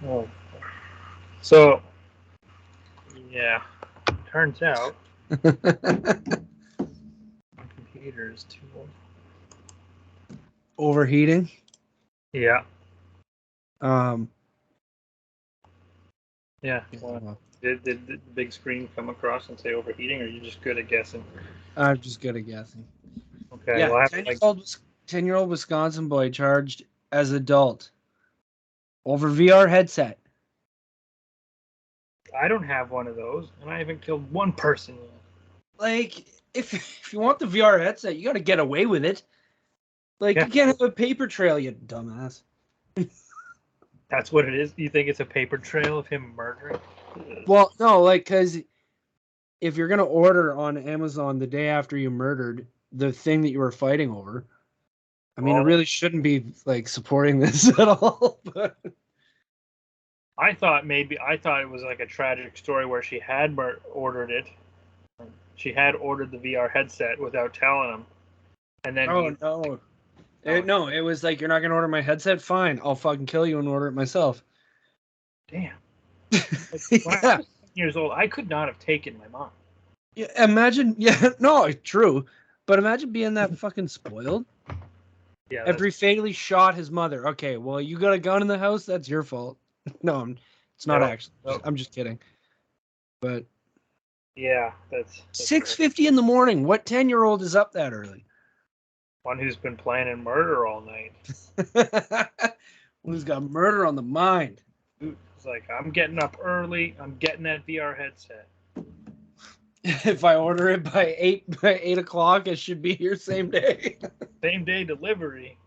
Oh. So, yeah, turns out my computer is too old. Overheating. Yeah. Um. Yeah. Well, did the big screen come across and say overheating, or are you just good at guessing? I'm just good at guessing. Okay. Yeah, Well, I have like 10-year-old Wisconsin boy charged as adult over VR headset. I don't have one of those, and I haven't killed one person yet. Like, if you want the VR headset, you got to get away with it. Like, Yeah. you can't have a paper trail, you dumbass. That's what it is. You think it's a paper trail of him murdering? Well, no, like, because if you're gonna order on Amazon the day after you murdered the thing that you were fighting over, I mean, it really shouldn't be like supporting this at all. But I thought it was like a tragic story where she had ordered it. She had ordered the VR headset without telling him, and then no. No, it was like, you're not gonna order my headset? Fine, I'll fucking kill you and order it myself. Damn. Like, when I was 10 years old, I could not have taken my mom. Yeah, imagine. Yeah, no, true. But imagine being that fucking spoiled. Yeah. After he fatally shot his mother. Okay, well, you got a gun in the house. That's your fault. No, it's not actually. I'm just kidding. But yeah, that's 6:50 in the morning. What 10-year-old is up that early? One who's been planning murder all night. Who's got murder on the mind? It's like, I'm getting up early. I'm getting that VR headset. If I order it by 8 o'clock, it should be here same day. Same day delivery.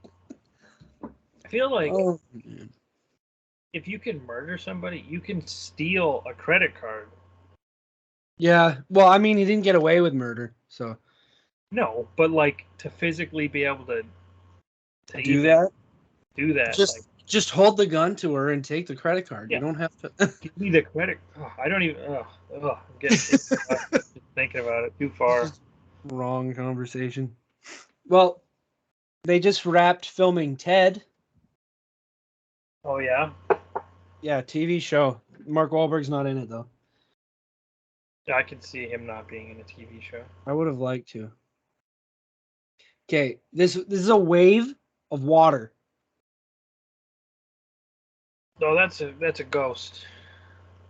I feel like if you can murder somebody, you can steal a credit card. Yeah, well, I mean, he didn't get away with murder, so. No, but like to physically be able to do that. Just hold the gun to her and take the credit card. Yeah. You don't have to. Give me the credit. I don't even. I'm getting thinking about it too far. Wrong conversation. Well, they just wrapped filming Ted. Oh yeah. Yeah, TV show. Mark Wahlberg's not in it though. I can see him not being in a TV show. I would have liked to. Okay, this is a wave of water. Oh, that's a ghost.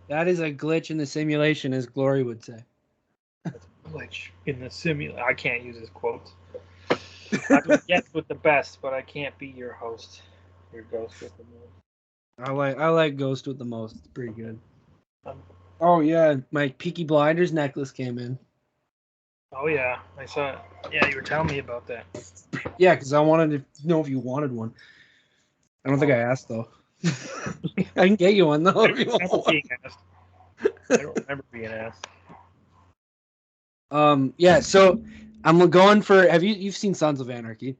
That is a glitch in the simulation, as Glory would say. That's a glitch in the simulation. I can't use his quotes. I would guess with the best, but I can't be your host. Your ghost with the most. I like Ghost with the most. It's pretty good. Oh yeah, my Peaky Blinders necklace came in. Oh yeah, I saw it. Yeah, you were telling me about that. Yeah, because I wanted to know if you wanted one. I don't think I asked though. I can get you one though. I don't remember being asked. Yeah. So I'm going for. You've seen Sons of Anarchy?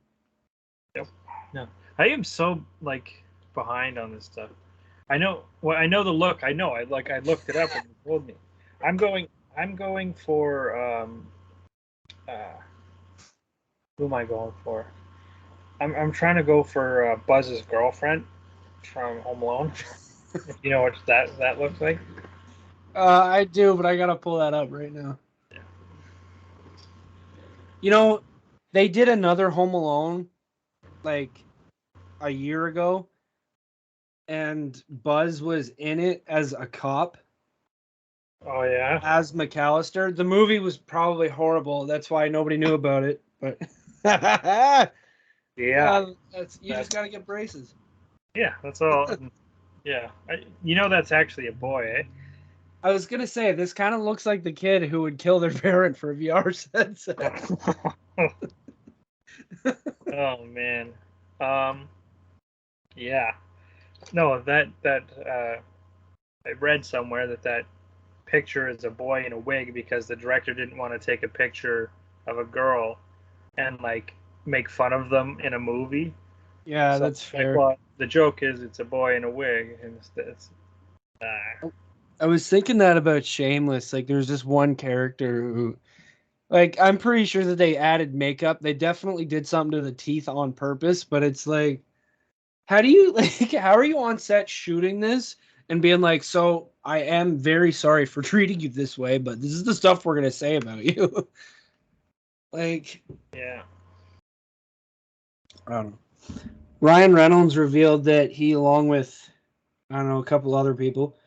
Nope. No. I am so like behind on this stuff. I know. Well, I know the look. I know. I looked it up and you told me. I'm going for. Who am I going for? I'm trying to go for Buzz's girlfriend from Home Alone. If you know what that looks like. I do, but I gotta pull that up right now. Yeah. You know, they did another Home Alone like a year ago, and Buzz was in it as a cop. Oh yeah. As McAllister. The movie was probably horrible. That's why nobody knew about it. But yeah, just gotta get braces. Yeah, that's all. Yeah, that's actually a boy, eh? I was gonna say this kind of looks like the kid who would kill their parent for a VR headset. Oh man. Yeah. No, that I read somewhere that picture is a boy in a wig because the director didn't want to take a picture of a girl and like make fun of them in a movie. Yeah, so that's fair. Well, the joke is it's a boy in a wig, and it's I was thinking that about Shameless. Like, there's this one character who, like, I'm pretty sure that they added makeup. They definitely did something to the teeth on purpose, but it's like, how are you on set shooting this and being like, so I am very sorry for treating you this way, but this is the stuff we're gonna say about you. Like, Yeah. I don't know. Ryan Reynolds revealed that he, along with, I don't know, a couple other people,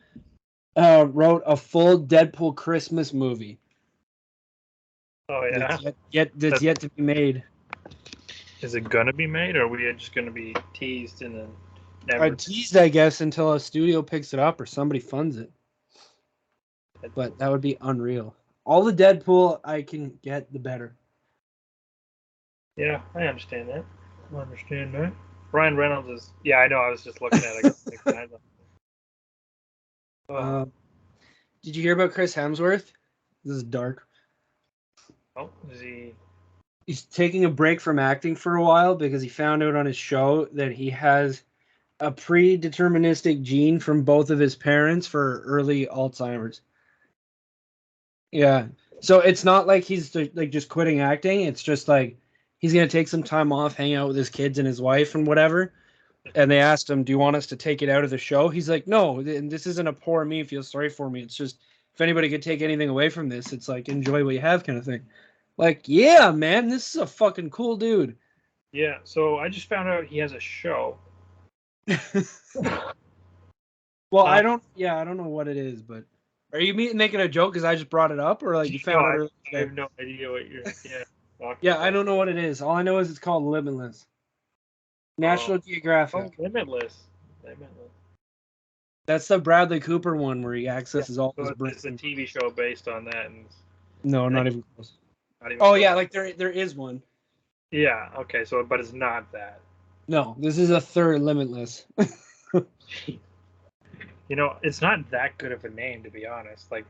wrote a full Deadpool Christmas movie. Oh yeah. That's yet to be made. Is it gonna be made, or are we just gonna be teased and then I never? teased, I guess, until a studio picks it up or somebody funds it. But that would be unreal. All the Deadpool I can get, the better. Yeah, I understand that. I understand that. Ryan Reynolds is. Yeah, I know. I was just looking at it. Did you hear about Chris Hemsworth? This is dark. Oh, is he? He's taking a break from acting for a while because he found out on his show that he has a predeterministic gene from both of his parents for early Alzheimer's. Yeah. So it's not like he's like just quitting acting. It's just like he's gonna take some time off, hang out with his kids and his wife and whatever. And they asked him, "Do you want us to take it out of the show?" He's like, "No, and this isn't a poor me, feel sorry for me. It's just if anybody could take anything away from this, it's like enjoy what you have kind of thing." Like, yeah, man, this is a fucking cool dude. Yeah. So I just found out he has a show. Well, I don't know what it is, but are you making a joke because I just brought it up, or like you found out? I have no idea what you're. Yeah. Yeah, I don't know what it is. All I know is it's called Limitless. National Geographic. Oh, Limitless. Limitless. That's the Bradley Cooper one where he accesses all his brain. It's a TV show based on that. And no, not even close. Not even oh close. Yeah, like there is one. Yeah. Okay. So, but it's not that. No, this is a third Limitless. You know, it's not that good of a name, to be honest. Like,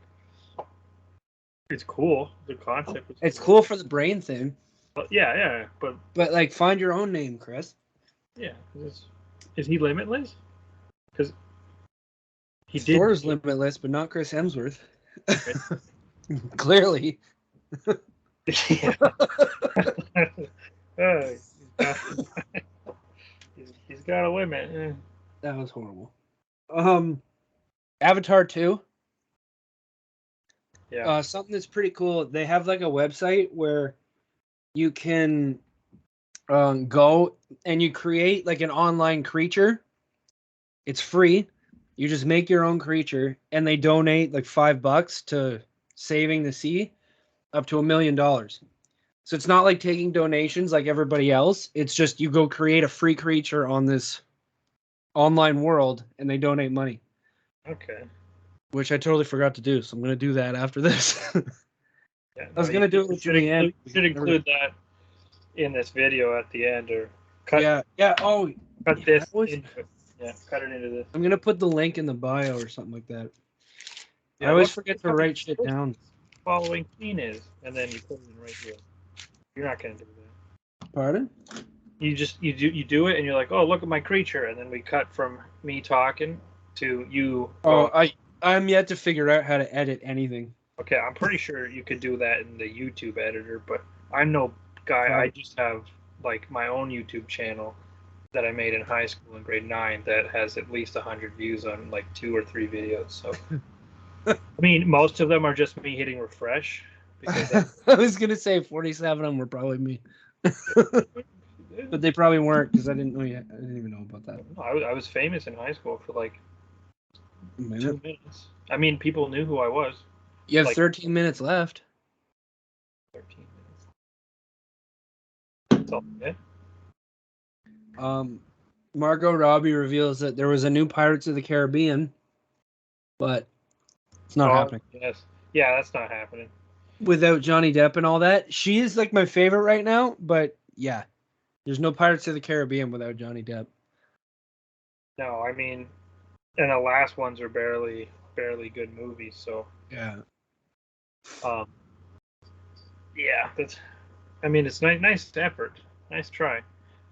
it's cool. The concept is It's cool for the brain thing. But yeah, but like, find your own name, Chris. Yeah, is he Limitless? Because he Thor's Limitless, but not Chris Hemsworth. Clearly. Yeah. He's got a limit. That was horrible. Avatar 2. Yeah. Something that's pretty cool. They have like a website where you can go and you create like an online creature. It's free. You just make your own creature, and they donate like $5 to saving the sea, up to $1 million. So it's not like taking donations like everybody else. It's just you go create a free creature on this online world, and they donate money. Okay. Which I totally forgot to do, so I'm gonna do that after this. Yeah, I was gonna do it with Julianne. You should include that in this video at the end, or cut. Yeah. Oh, cut this. Cut it into this. I'm gonna put the link in the bio or something like that. Yeah, I always forget to write shit down. Following scene is, and then you put it in right here. You're not gonna do that. Pardon? You do it, and you're like, oh, look at my creature, and then we cut from me talking to you. Oh, I'm yet to figure out how to edit anything. Okay, I'm pretty sure you could do that in the YouTube editor, but I'm no guy. I just have like my own YouTube channel that I made in high school in grade 9 that has at least 100 views on like 2 or 3 videos. So, I mean, most of them are just me hitting refresh. Because I was gonna say 47 of them were probably me, but they probably weren't because I didn't know yet. I didn't even know about that. I was famous in high school for like 2 minutes. I mean, people knew who I was. You have like 13 minutes left. 13 minutes. That's all good. Margot Robbie reveals that there was a new Pirates of the Caribbean, but it's not happening. Yes. Yeah, that's not happening. Without Johnny Depp and all that. She is like my favorite right now, but yeah. There's no Pirates of the Caribbean without Johnny Depp. No, I mean, and the last ones are barely good movies, so yeah. Yeah, I mean, it's nice effort. Nice try.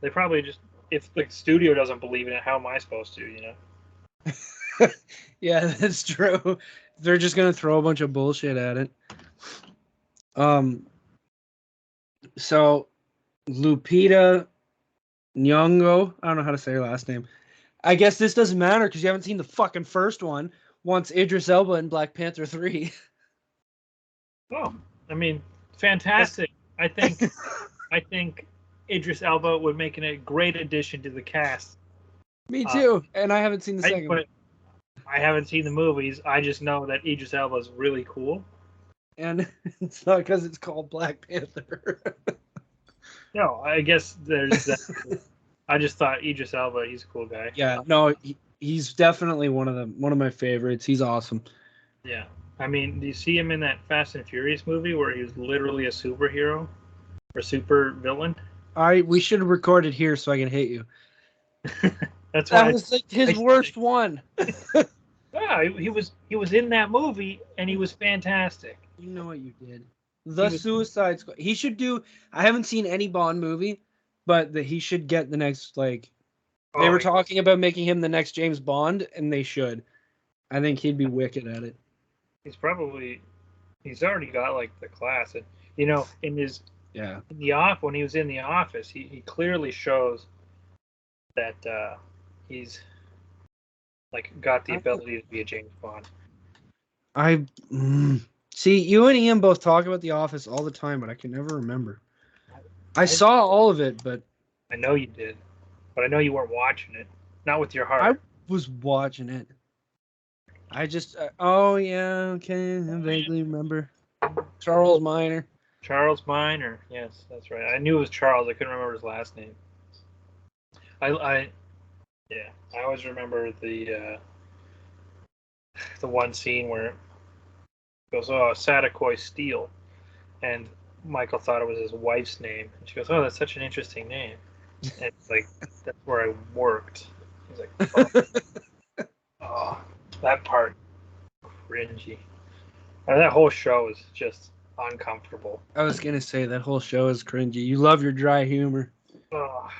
They probably just, if the studio doesn't believe in it, how am I supposed to, you know? Yeah, that's true. They're just gonna throw a bunch of bullshit at it. So Lupita Nyong'o, I don't know how to say her last name, I guess this doesn't matter because you haven't seen the fucking first one. Once Idris Elba in Black Panther 3. Oh, I mean, fantastic. I think Idris Elba would make a great addition to the cast. Me too. And I haven't seen the second one. I haven't seen the movies. I just know that Idris Elba is really cool. And it's not because it's called Black Panther. No, I guess there's that. I just thought Idris Elba, he's a cool guy. Yeah, no, he's definitely one of my favorites. He's awesome. Yeah. I mean, do you see him in that Fast and Furious movie where he was literally a superhero or super villain? We should record it here so I can hate you. That's why that was like his worst one. Yeah, he was in that movie and he was fantastic. You know what you did. Suicide Squad. He should do. I haven't seen any Bond movie, but he should get the next like. They were talking about making him the next James Bond, and they should. I think he'd be wicked at it. He's already got like the class, and you know, when he was in the office, he clearly shows that he's like got the ability to be a James Bond. See, you and Ian both talk about The Office all the time, but I can never remember. I saw all of it, but I know you did, but I know you weren't watching it, not with your heart. I was watching it. I just, oh yeah, okay, I vaguely remember. Charles Minor. Charles Minor, yes, that's right. I knew it was Charles. I couldn't remember his last name. I always remember the one scene where it goes, "Oh, Satakoy Steele," and Michael thought it was his wife's name, and she goes, "Oh, that's such an interesting name." And it's like, that's where I worked. He's like, oh, that part, cringy. That whole show is just uncomfortable. I was gonna say that whole show is cringy. You love your dry humor. Oh,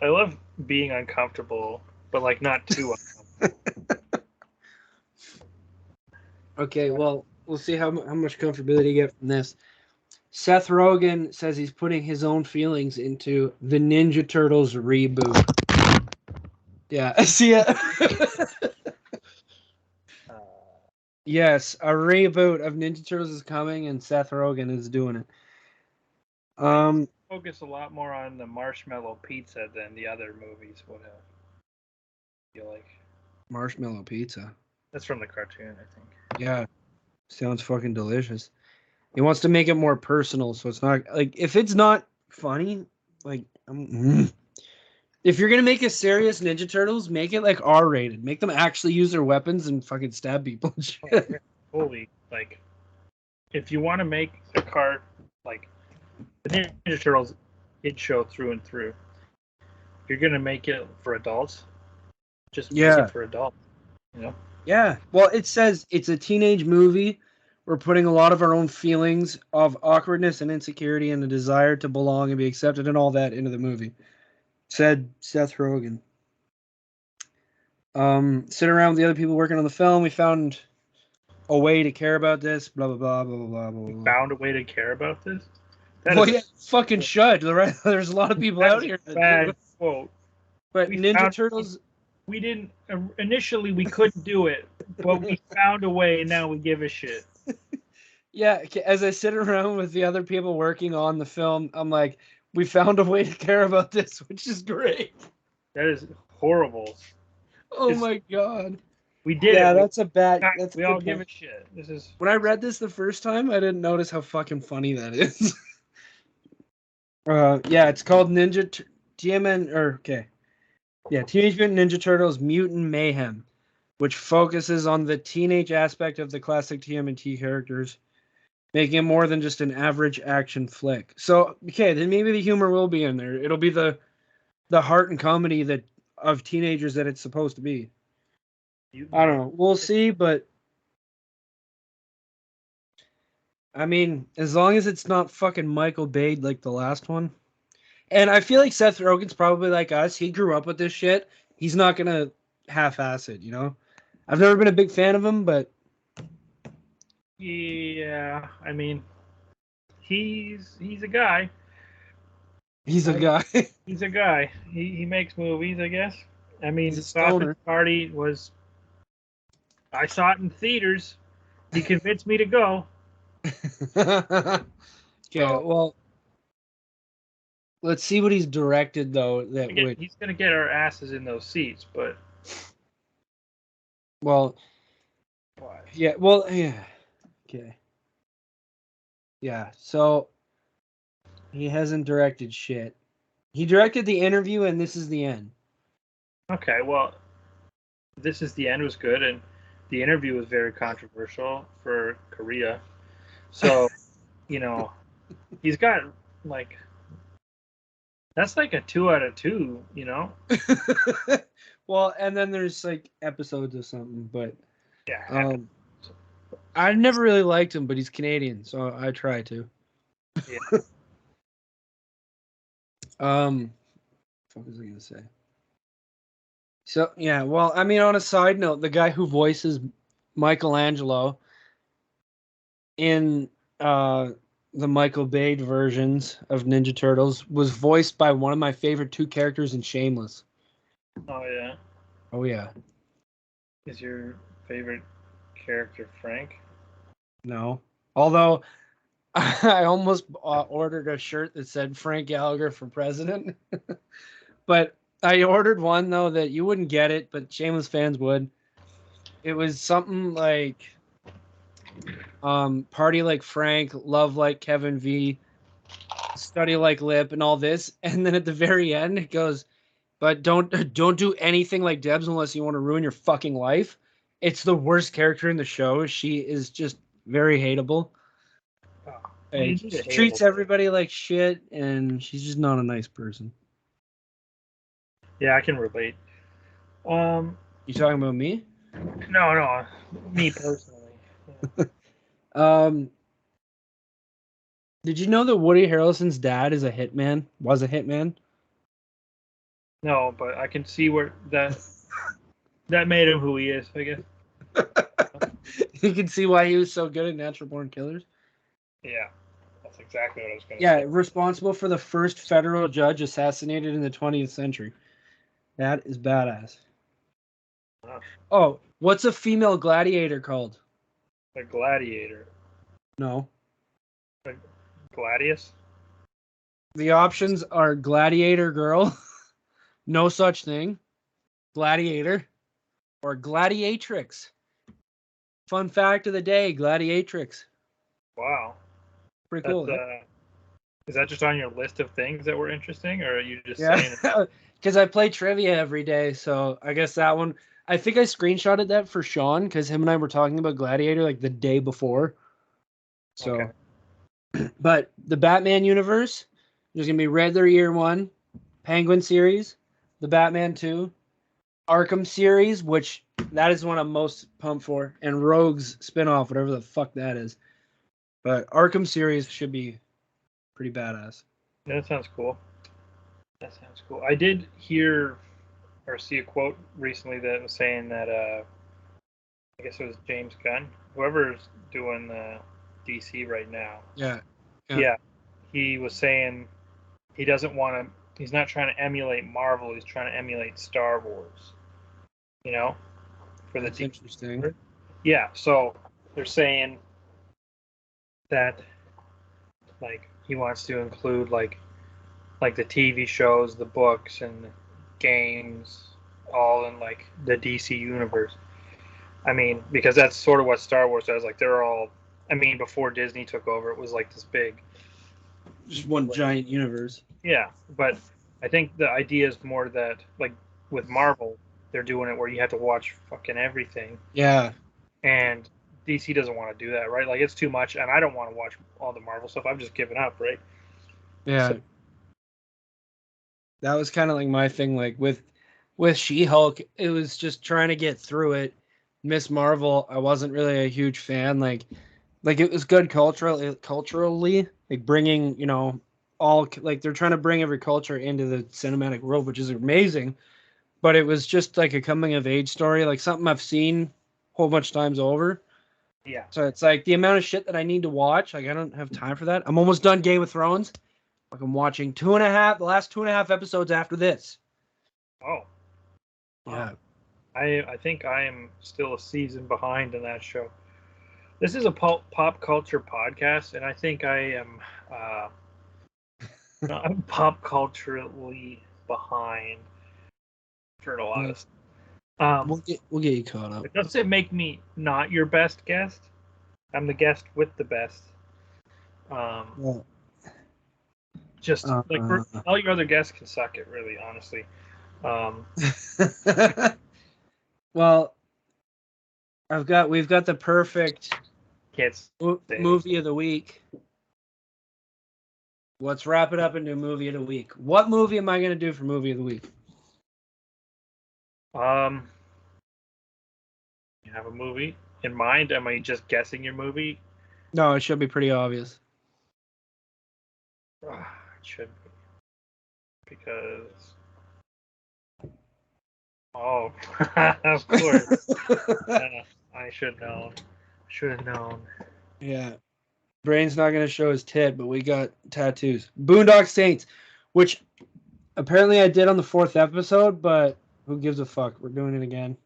I love being uncomfortable, but like not too uncomfortable. Okay, well, we'll see how much comfortability you get from this. Seth Rogen says he's putting his own feelings into the Ninja Turtles reboot. Yeah, see ya. Yes, a reboot of Ninja Turtles is coming, and Seth Rogen is doing it. Focus a lot more on the marshmallow pizza than the other movies would have. I feel like marshmallow pizza. That's from the cartoon, I think. Yeah, sounds fucking delicious. He wants to make it more personal, so it's not like if it's not funny, like if you're gonna make a serious Ninja Turtles, make it like R-rated. Make them actually use their weapons and fucking stab people and shit. Holy, like, if you want to make a cart like the Ninja Turtles, kid show through and through. If you're gonna make it for adults, just make it for adults. You know? Yeah. Well, it says it's a teenage movie. We're putting a lot of our own feelings of awkwardness and insecurity and the desire to belong and be accepted and all that into the movie. Said Seth Rogen. Sitting around with the other people working on the film, we found a way to care about this. Blah blah blah blah blah blah. We found a way to care about this. Fucking should. There's a lot of people out here. Bad quote. But Ninja Turtles. We didn't initially. We couldn't do it, but we found a way, and now we give a shit. Yeah, as I sit around with the other people working on the film, I'm like, we found a way to care about this, which is great. That is horrible. Oh my god. We did it. Yeah, that's a bad. We all give a shit. This is. When I read this the first time, I didn't notice how fucking funny that is. Yeah, it's called Teenage Mutant Ninja Turtles Mutant Mayhem, which focuses on the teenage aspect of the classic TMNT characters, making it more than just an average action flick. So, okay, then maybe the humor will be in there. It'll be the heart and comedy of teenagers that it's supposed to be. I don't know. We'll see, but I mean, as long as it's not fucking Michael Bay like the last one. And I feel like Seth Rogen's probably like us. He grew up with this shit. He's not going to half-ass it, you know? I've never been a big fan of him, but... Yeah, I mean, he's a guy. He's a guy. He's a guy. He makes movies, I guess. I mean, He's a Sausage stoner. Party was. I saw it in theaters. He convinced me to go. Okay, So well, let's see what he's directed though. That again, would he's gonna get our asses in those seats, but well, what? yeah, well, yeah, okay, yeah. So he hasn't directed shit. He directed The Interview, and This Is the End. Okay, well, This Is the End was good, and the interview was very controversial for Korea. So, you know, he's got like that's like a 2 out of 2. Well, and then there's like episodes of something, but Yeah, um, I never really liked him, but he's Canadian, so I try to. yeah. What was I gonna say? So yeah, well, I mean, on a side note, the guy who voices Michelangelo in the Michael Bay versions of Ninja Turtles was voiced by one of my favorite two characters in Shameless. Oh yeah. Oh yeah. Is your favorite character Frank? No. Although I almost ordered a shirt that said Frank Gallagher for president, but I ordered one though that you wouldn't get it, but Shameless fans would. It was something like party like Frank, love like Kevin V, study like Lip, and all this. And then at the very end, it goes, "But don't do anything like Debs unless you want to ruin your fucking life." It's the worst character in the show. She is just very hateable. Oh, well, you Like, need a she hateable treats everybody like shit, and she's just not a nice person. Yeah, I can relate. Um, You talking about me? no, me personally. Yeah. Um, did you know that Woody Harrelson's dad is a hitman? Was a hitman? No, but I can see where that made him who he is, I guess. You can see why he was so good at Natural Born Killers. Yeah, that's exactly what I was gonna Yeah, say. responsible for the first federal judge assassinated in the 20th century. That is badass. Wow. Oh, what's a female gladiator called? A gladiator, No. a gladius. The options are gladiator girl, no such thing, gladiator, or gladiatrix. Fun fact of the day, gladiatrix. Wow, Pretty that's cool, eh? is that just on your list of things that were interesting, or are you just Yeah. saying it? Because I play trivia every day, so I guess that one. I think I screenshotted that for Sean because him and I were talking about Gladiator like the day before. Okay. So, but the Batman universe, there's gonna be Riddler Year One, Penguin series, the Batman 2, Arkham series, which that is one I'm most pumped for, and Rogue's spinoff, whatever the fuck that is. But Arkham series should be pretty badass. That sounds cool. That sounds cool. I did hear or see a quote recently that was saying that I guess it was James Gunn, whoever's doing DC right now. Yeah. Yeah. Yeah, he was saying he doesn't want to. He's not trying to emulate Marvel. He's trying to emulate Star Wars. You know, for the That's DC interesting. universe. Yeah, so they're saying that like he wants to include like the TV shows, the books, and the games, all in like the DC universe. I mean, because that's sort of what Star Wars does. Like they're all. I mean, before Disney took over, it was like this big. Just one Like, giant universe. yeah, but I think the idea is more that like with Marvel, they're doing it where you have to watch fucking everything, Yeah. and DC doesn't want to do that, right? Like it's too much, and I don't want to watch all the Marvel stuff. I'm just giving up, right? So Yeah. That was kind of like my thing. Like with She-Hulk, it was just trying to get through it. Miss Marvel, I wasn't really a huge fan. Like it was good culturally, like bringing all like they're trying to bring every culture into the cinematic world, which is amazing. But it was just like a coming of age story, like something I've seen a whole bunch of times over. yeah, So it's like the amount of shit that I need to watch. Like I don't have time for that. I'm almost done Game of Thrones. Like I'm watching the last 2.5 episodes after this. oh, Yeah. I think I am still a season behind in that show. This is a pop culture podcast, and I think I am I'm pop culturally behind for a lot of stuff. We'll get you caught up. It doesn't make me not your best guest. I'm the guest with the best. Well, Just like all your other guests can suck it, really, honestly. Well, we've got the perfect movie of the week. Let's wrap it up into movie of the week. What movie am I going to do for movie of the week? You have a movie in mind? Am I just guessing your movie? No, it should be pretty obvious. It should be. Because... Oh, of course. I should have known. Yeah. Brain's not going to show his tit, but we got tattoos. Boondock Saints, which apparently I did on the 4th episode, but who gives a fuck? We're doing it again.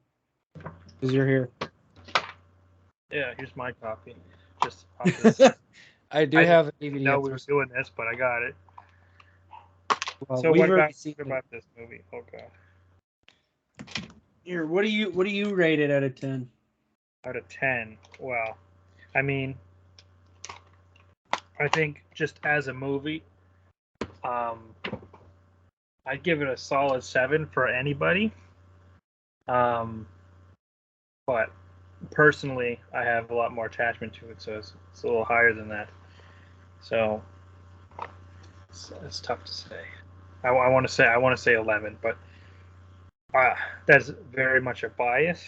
Because you're here. Yeah, here's my copy. Just I have a DVD. No, we were doing this, but I got it. Well, so what about this movie? Oh god. Here, what do you rate it out of 10? Out of 10. Well, I mean, I think just as a movie, I'd give it a solid 7 for anybody. But personally, I have a lot more attachment to it, so it's a little higher than that. So it's tough to say. I want to say 11, but that's very much a bias.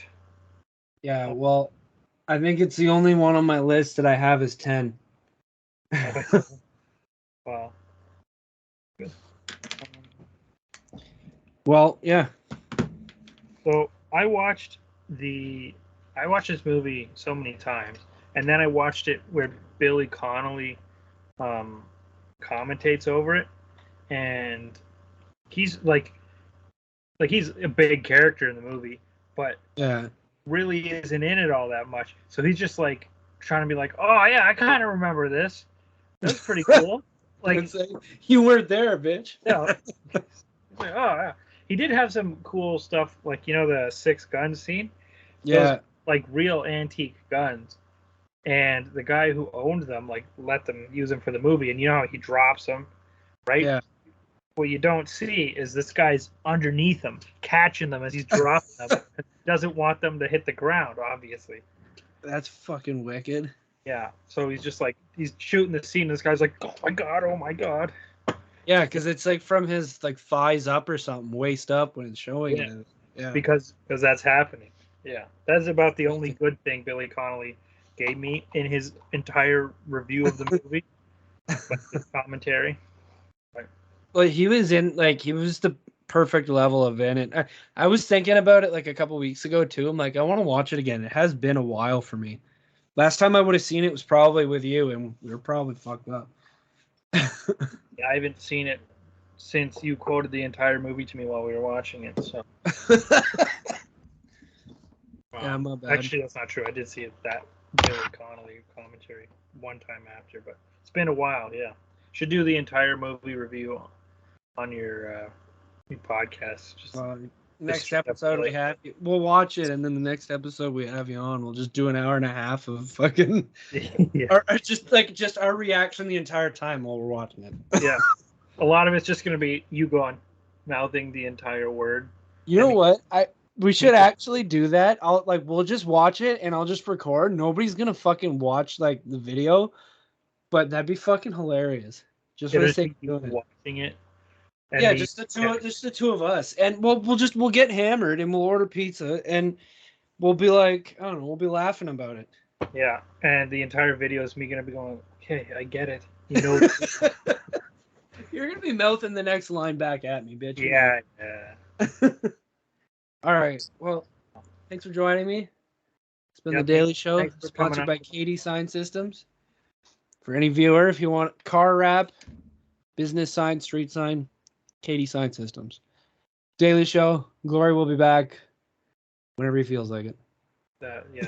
Yeah, well, I think it's the only one on my list that I have is 10. Wow. Good. Well, yeah. So I watched this movie so many times, and then I watched it where Billy Connolly commentates over it, and he's like he's a big character in the movie, but really isn't in it all that much. So he's just like trying to be like, oh yeah, I kind of remember this. That's pretty cool. Like you weren't there, bitch. Yeah. Like, oh yeah. He did have some cool stuff, like the 6 guns scene. Yeah. Those, like real antique guns, and the guy who owned them like let them use them for the movie, and how he drops them, right? Yeah. What you don't see is this guy's underneath them, catching them as he's dropping them. Doesn't want them to hit the ground, obviously. That's fucking wicked. Yeah. So he's just like he's shooting the scene. And this guy's like, oh my god. Yeah, because it's like from his like thighs up or something, waist up when it's showing it. Yeah. Because that's happening. Yeah. That's about the only good thing Billy Connolly gave me in his entire review of the movie. But his commentary. Right. Well, he was the perfect level of in it. I was thinking about it like a couple weeks ago too. I'm like, I want to watch it again. It has been a while for me. Last time I would have seen it was probably with you, and we were probably fucked up. Yeah, I haven't seen it since you quoted the entire movie to me while we were watching it. So. Yeah, my bad. Actually, that's not true. I did see it that Billy Connolly commentary one time after, but it's been a while. Yeah, should do the entire movie review on your podcast. Just next episode we'll watch it, and then the next episode we have you on. We'll just do an hour and a half of fucking, or just our reaction the entire time while we're watching it. Yeah, a lot of it's just gonna be you mouthing the entire word. You know what? We should actually do that. We'll just watch it and I'll just record. Nobody's gonna fucking watch like the video, but that'd be fucking hilarious. Just for the sake of watching it. Yeah, just the two of us, and we'll get hammered and we'll order pizza and we'll be like, I don't know, we'll be laughing about it. Yeah, and the entire video is me gonna be going, okay, I get it. You're gonna be mouthing the next line back at me, bitch. Yeah. All right. Well, thanks for joining me. It's been the Daley Show, sponsored by Katie Sign Systems. For any viewer, if you want car wrap, business sign, street sign, Katie Sign Systems. Daily Show. Glory will be back whenever he feels like it. Yeah.